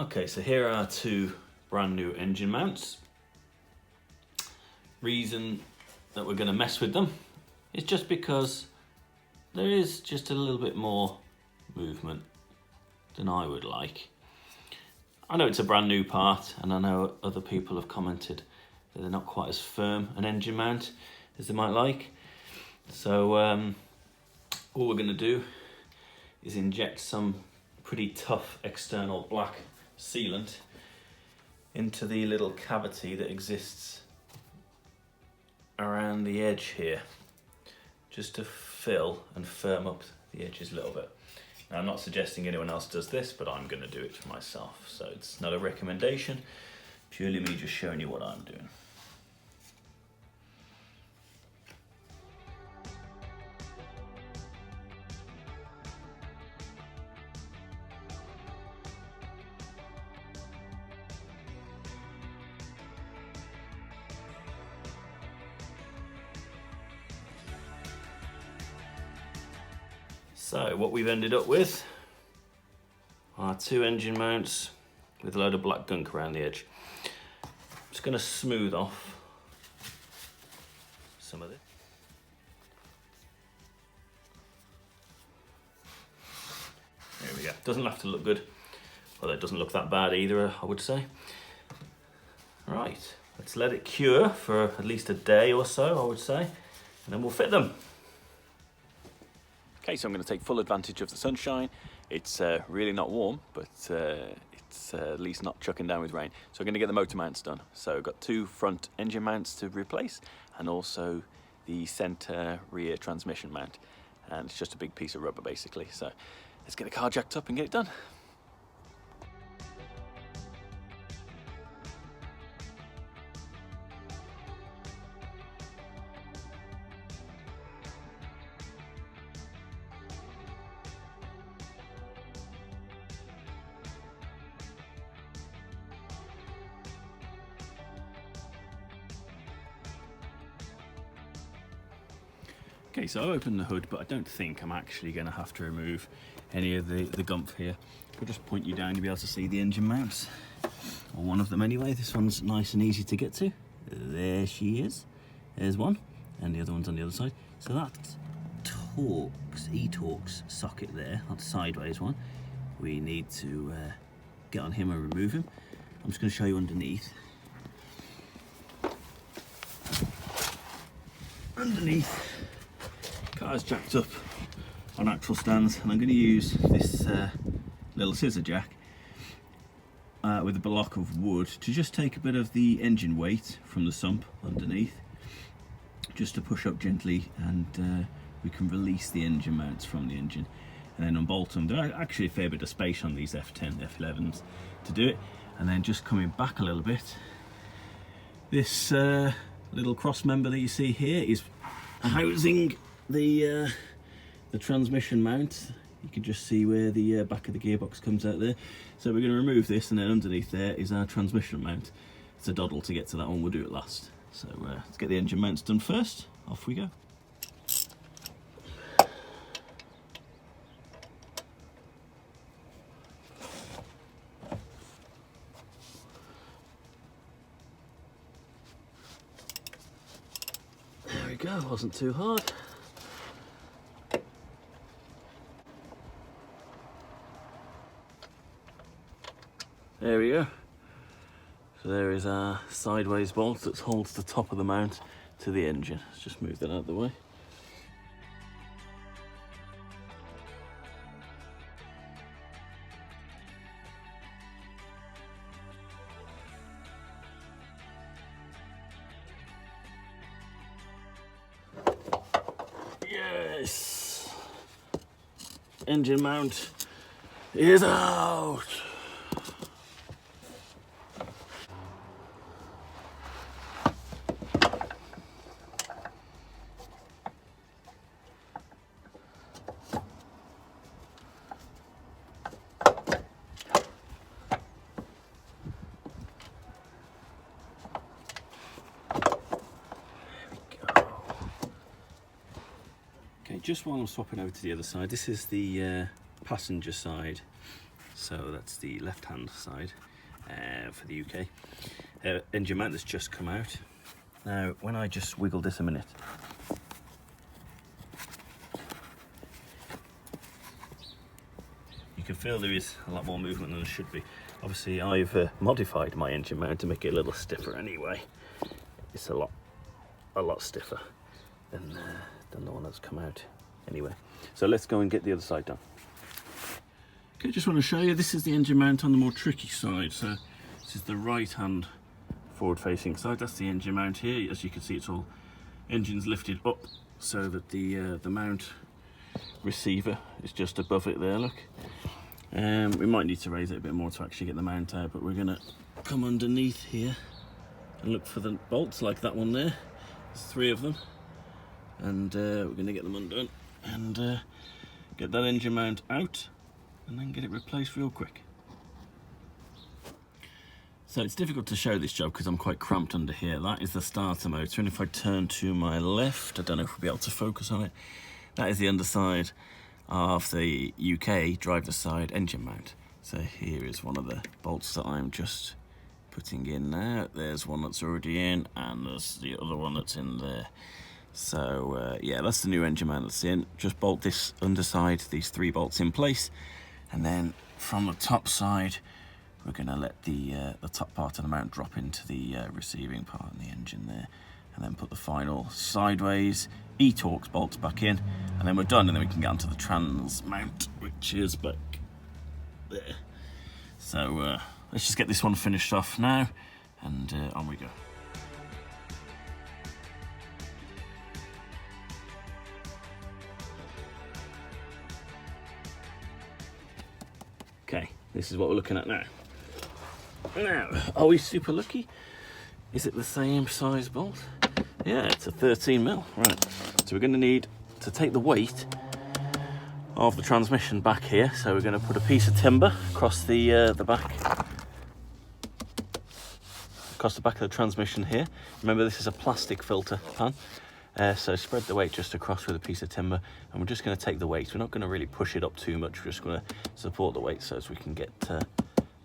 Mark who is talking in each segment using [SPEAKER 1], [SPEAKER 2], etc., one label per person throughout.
[SPEAKER 1] Okay, so here are two brand new engine mounts. Reason that we're going to mess with them is just because there is just a little bit more movement than I would like. I know it's a brand new part, and I know other people have commented that they're not quite as firm an engine mount as they might like. So all we're going to do is inject some pretty tough external black sealant into the little cavity that exists around the edge here, just to fill and firm up the edges a little bit. Now, I'm not suggesting anyone else does this, but I'm going to do it for myself. So it's not a recommendation, purely me just showing you what I'm doing. So what we've ended up with are two engine mounts with a load of black gunk around the edge. I'm just going to smooth off some of it. There we go. Doesn't have to look good, although it doesn't look that bad either, I would say. Right, let's let it cure for at least a day or so, I would say, and then we'll fit them. Okay, so I'm going to take full advantage of the sunshine. It's really not warm, but it's at least not chucking down with rain. So I'm going to get the motor mounts done. So I've got two front engine mounts to replace, and also the centre rear transmission mount. And it's just a big piece of rubber basically. So let's get the car jacked up and get it done. Okay, so I've opened the hood, but I don't think I'm actually going to have to remove any of the gumph here. I'll just point you down to be able to see the engine mounts, or one of them anyway. This one's nice and easy to get to. There she is. There's one, and the other one's on the other side. So that's e-Torx socket there, that sideways one. We need to get on him and remove him. I'm just going to show you underneath. Car's jacked up on axle stands, and I'm going to use this little scissor jack with a block of wood to just take a bit of the engine weight from the sump underneath, just to push up gently, and we can release the engine mounts from the engine and then unbolt them. There are actually a fair bit of space on these F10, F11s to do it. And then just coming back a little bit, this little cross member that you see here is housing the transmission mount. You can just see where the back of the gearbox comes out there. So we're going to remove this, and then underneath there is our transmission mount. It's a doddle to get to that one, we'll do it last. So let's get the engine mounts done first. Off we go. There we go, wasn't too hard. There we go. So there is our sideways bolt that holds the top of the mount to the engine. Let's just move that out of the way. Yes! Engine mount is out! Just while I'm swapping over to the other side, this is the passenger side So that's the left-hand side for the UK. Engine mount that's just come out. Now, when I just wiggle this a minute, you can feel there is a lot more movement than there should be. Obviously, I've modified my engine mount to make it a little stiffer anyway. It's a lot stiffer than the one that's come out anyway. So let's go and get the other side done. Okay, just want to show you, this is the engine mount on the more tricky side. So this is the right-hand forward-facing side. That's the engine mount here. As you can see, it's all engines lifted up so that the mount receiver is just above it there, look. We might need to raise it a bit more to actually get the mount out, but we're going to come underneath here and look for the bolts like that one there. There's 3 of them, and we're going to get them undone and get that engine mount out and then get it replaced real quick. So it's difficult to show this job because I'm quite cramped under here. That is the starter motor, and if I turn to my left, I don't know if we'll be able to focus on it, that is the underside of the UK driver's side engine mount. So here is one of the bolts that I'm just putting in now. There's one that's already in, and there's the other one that's in there. So yeah, that's the new engine mount that's in. Just bolt this underside, these 3 bolts in place, and then from the top side we're going to let the top part of the mount drop into the receiving part in the engine there, and then put the final sideways E-Torx bolts back in, and then we're done, and then we can get onto the trans mount, which is back there. So let's just get this one finished off now, and on we go. Okay, this is what we're looking at now. Now, are we super lucky? Is it the same size bolt? Yeah, it's a 13mm. Right, so we're going to need to take the weight of the transmission back here. So we're going to put a piece of timber across the back, of the transmission here. Remember, this is a plastic filter pan. So spread the weight just across with a piece of timber, and we're just going to take the weight. We're not going to really push it up too much. We're just going to support the weight so as we can get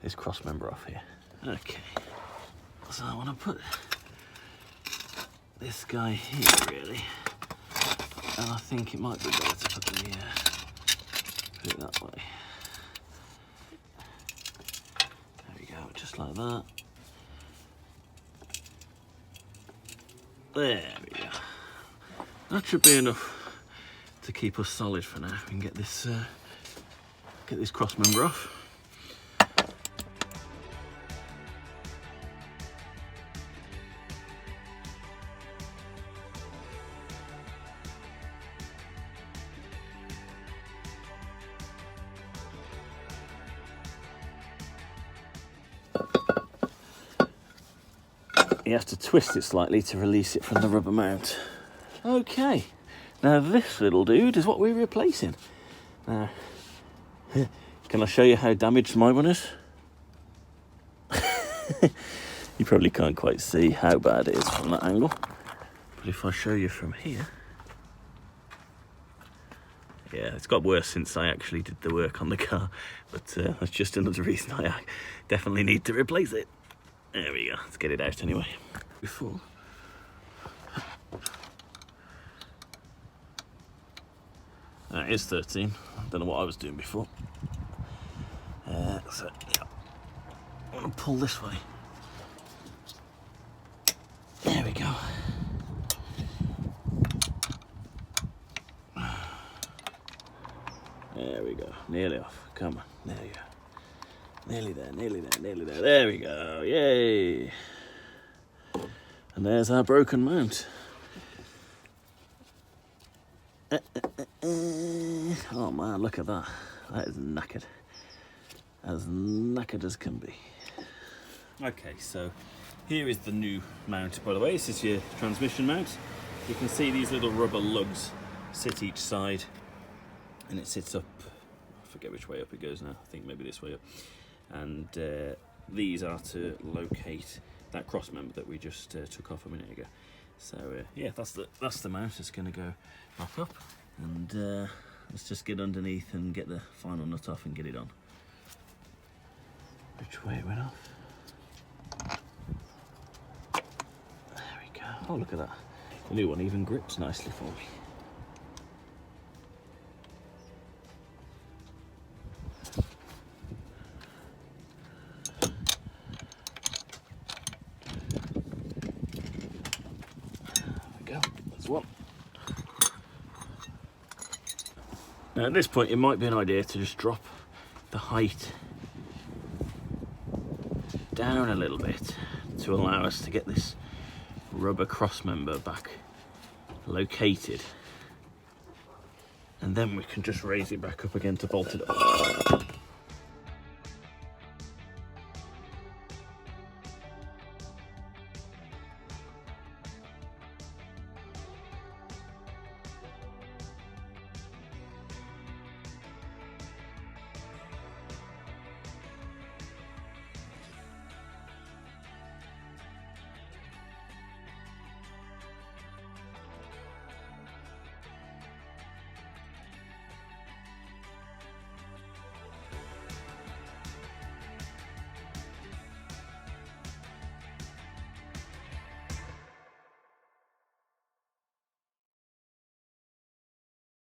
[SPEAKER 1] this cross member off here. Okay, so I want to put this guy here really, and I think it might be better to put it that way. There we go, just like that. There we go. That should be enough to keep us solid for now. We can get this cross member off. You have to twist it slightly to release it from the rubber mount. Okay, now this little dude is what we're replacing. Now, can I show you how damaged my one is? You probably can't quite see how bad it is from that angle, but if I show you from here, yeah, it's got worse since I actually did the work on the car, but that's just another reason I definitely need to replace it. There we go, let's get it out anyway. Before. That is 13. I don't know what I was doing before. So, yeah. I'm going to pull this way. There we go. There we go. Nearly off. Come on. There you go. Nearly there, nearly there, nearly there. There we go. Yay. And there's our broken mount. Oh man, look at that. That is knackered. As knackered as can be. Okay, so here is the new mount, by the way. This is your transmission mount. You can see these little rubber lugs sit each side, and it sits up, I forget which way up it goes now, I think maybe this way up. And these are to locate that cross member that we just took off a minute ago. So yeah, that's the mount. It's going to go back up, and let's just get underneath and get the final nut off and get it on. which way it went off. There we go. Oh, look at that. The new one even grips nicely for me. Go. There's one. Now at this point it might be an idea to just drop the height down a little bit to allow us to get this rubber cross member back located, and then we can just raise it back up again to bolt it up.